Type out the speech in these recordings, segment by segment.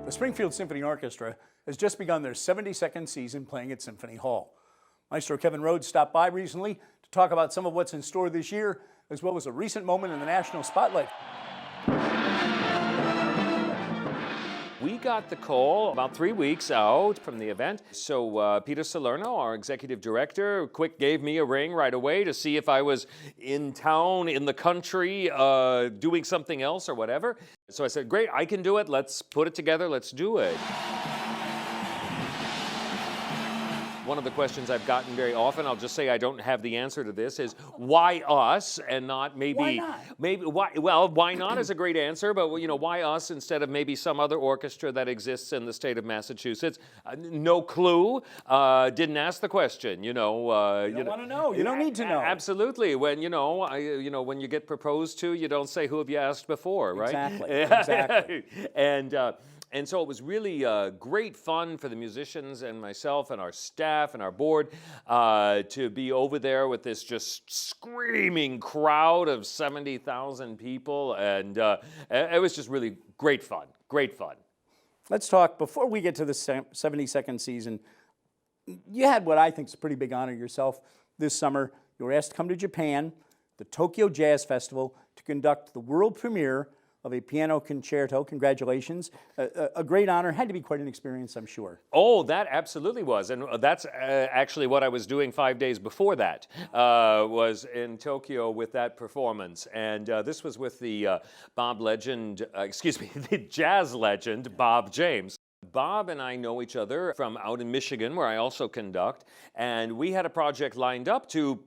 The Springfield Symphony Orchestra has just begun their 72nd season playing at Symphony Hall. Maestro Kevin Rhodes stopped by recently to talk about some of what's in store this year, as well as a recent moment in the national spotlight. We got the call about 3 weeks out from the event. So Peter Salerno, our executive director, gave me a ring right away to see if I was in town, in the country, doing something else or whatever. So I said, great, I can do it. Let's put it together. Let's do it. One of the questions I've gotten very often, I'll just say I don't have the answer to this, is why us and not maybe... Why not? Why not is a great answer, but why us instead of maybe some other orchestra that exists in the state of Massachusetts? No clue. Didn't ask the question. You don't want to know. You don't need to know. Absolutely. When when you get proposed to, you don't say who have you asked before, right? Exactly. Exactly. And so it was really great fun for the musicians and myself and our staff and our board to be over there with this just screaming crowd of 70,000 people. And it was just really great fun, great fun. Let's talk, before we get to the 72nd season, you had what I think is a pretty big honor yourself this summer. You were asked to come to Japan, the Tokyo Jazz Festival, to conduct the world premiere of a piano concerto. Congratulations. A great honor. Had to be quite an experience, I'm sure. Oh, that absolutely was. And that's actually what I was doing 5 days before that, was in Tokyo with that performance. And this was with the the jazz legend, Bob James. Bob and I know each other from out in Michigan, where I also conduct, and we had a project lined up to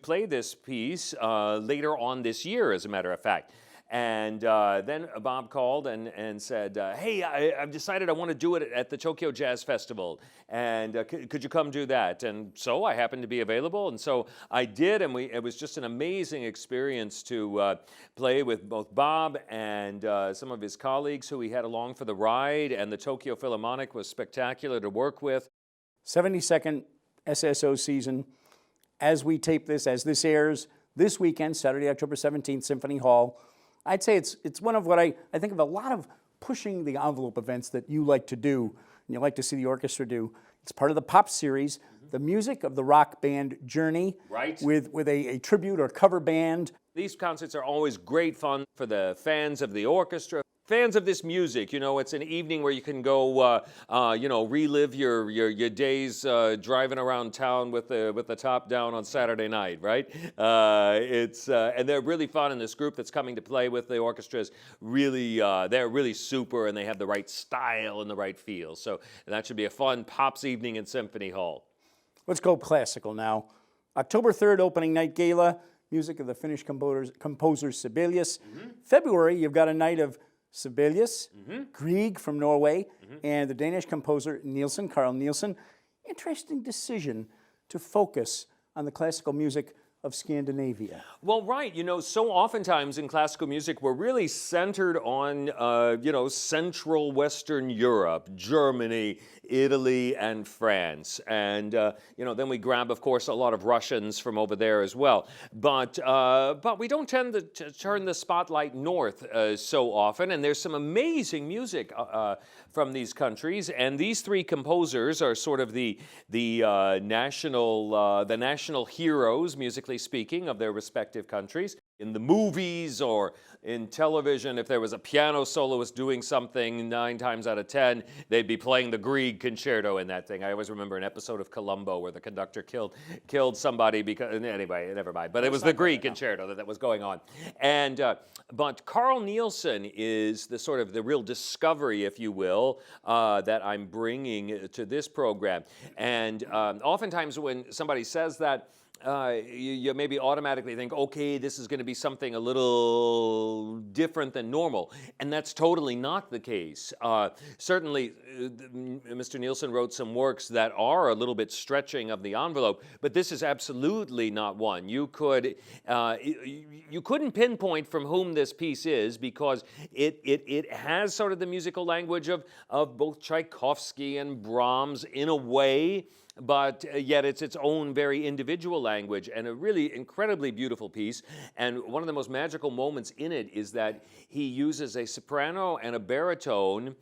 play this piece later on this year, as a matter of fact. And then Bob called and said, hey, I've decided I want to do it at the Tokyo Jazz Festival, and could you come do that? And so I happened to be available, and so I did, and it was just an amazing experience to play with both Bob and some of his colleagues who he had along for the ride, and the Tokyo Philharmonic was spectacular to work with. 72nd SSO season. As we tape this, as this airs, this weekend, Saturday, October 17th, Symphony Hall. I'd say it's one of what I think of a lot of pushing the envelope events that you like to do and you like to see the orchestra do. It's part of the pop series, the music of the rock band Journey, right, with a tribute or cover band. These concerts are always great fun for the fans of the orchestra. Fans of this music, it's an evening where you can go, relive your days driving around town with the top down on Saturday night, right? And they're really fun, and this group that's coming to play with the orchestra is really, they're really super, and they have the right style and the right feel. So that should be a fun Pops evening in Symphony Hall. Let's go classical now. October 3rd, opening night gala, music of the Finnish composer Sibelius. February, you've got a night of Sibelius, Grieg from Norway, and the Danish composer Carl Nielsen. Interesting decision to focus on the classical music of Scandinavia. Well, right. So oftentimes in classical music, we're really centered on, Central Western Europe, Germany, Italy, and France. And, then we grab, of course, a lot of Russians from over there as well. But we don't tend to turn the spotlight north so often. And there's some amazing music from these countries. And these three composers are sort of the national heroes, musically speaking, of their respective countries. In the movies or in television, if there was a piano soloist doing something, 9 times out of 10, they'd be playing the Grieg concerto in that thing. I always remember an episode of Columbo where the conductor killed somebody because, anyway, never mind. But it was the Grieg concerto that was going on. And but Carl Nielsen is the real discovery, if you will, that I'm bringing to this program. And oftentimes when somebody says that, you maybe automatically think, okay, this is going to be something a little different than normal. And that's totally not the case. Certainly, Mr. Nielsen wrote some works that are a little bit stretching of the envelope, but this is absolutely not one. You couldn't pinpoint from whom this piece is, because it has sort of the musical language of both Tchaikovsky and Brahms in a way. but yet it's its own very individual language, and a really incredibly beautiful piece. And one of the most magical moments in it is that he uses a soprano and a baritone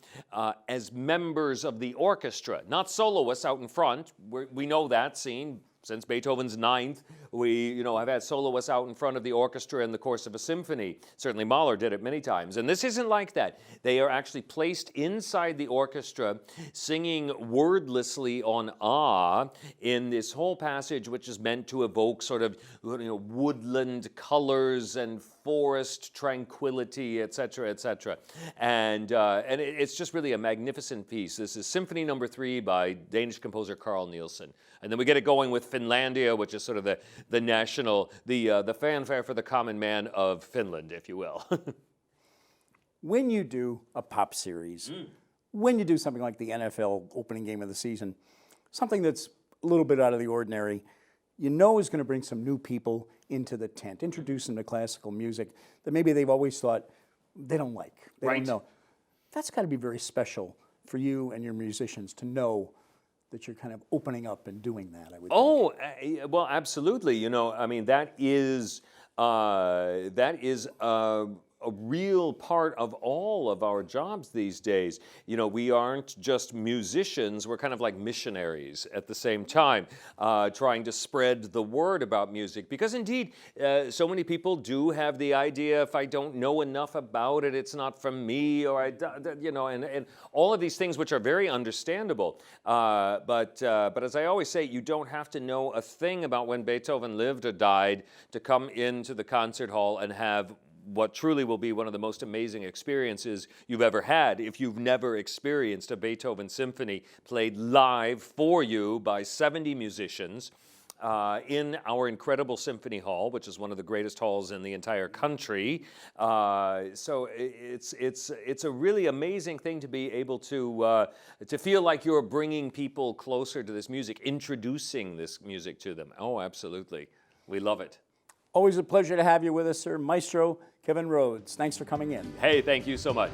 as members of the orchestra, not soloists out in front. We know that scene. Since Beethoven's Ninth, we have had soloists out in front of the orchestra in the course of a symphony. Certainly Mahler did it many times. And this isn't like that. They are actually placed inside the orchestra, singing wordlessly on ah in this whole passage, which is meant to evoke sort of woodland colors and forest tranquility, etc., etc. And it's just really a magnificent piece. This is Symphony No. 3 by Danish composer Carl Nielsen. And then we get it going with Finlandia, which is sort of the national, the fanfare for the common man of Finland, if you will. When you do a pop series, when you do something like the NFL opening game of the season, something that's a little bit out of the ordinary, is going to bring some new people into the tent, introduce them to classical music that maybe they've always thought they don't like, they don't know. That's got to be very special for you and your musicians to know that you're kind of opening up and doing that, I would think. Well, absolutely. I mean, that is a real part of all of our jobs these days. We aren't just musicians, we're kind of like missionaries at the same time, trying to spread the word about music. Because indeed, so many people do have the idea, if I don't know enough about it, it's not from me, or and all of these things which are very understandable. But as I always say, you don't have to know a thing about when Beethoven lived or died to come into the concert hall and have what truly will be one of the most amazing experiences you've ever had if you've never experienced a Beethoven symphony played live for you by 70 musicians in our incredible symphony hall, which is one of the greatest halls in the entire country. So it's a really amazing thing to be able to feel like you're bringing people closer to this music, introducing this music to them. Oh, absolutely. We love it. Always a pleasure to have you with us, sir. Maestro Kevin Rhodes, thanks for coming in. Hey, thank you so much.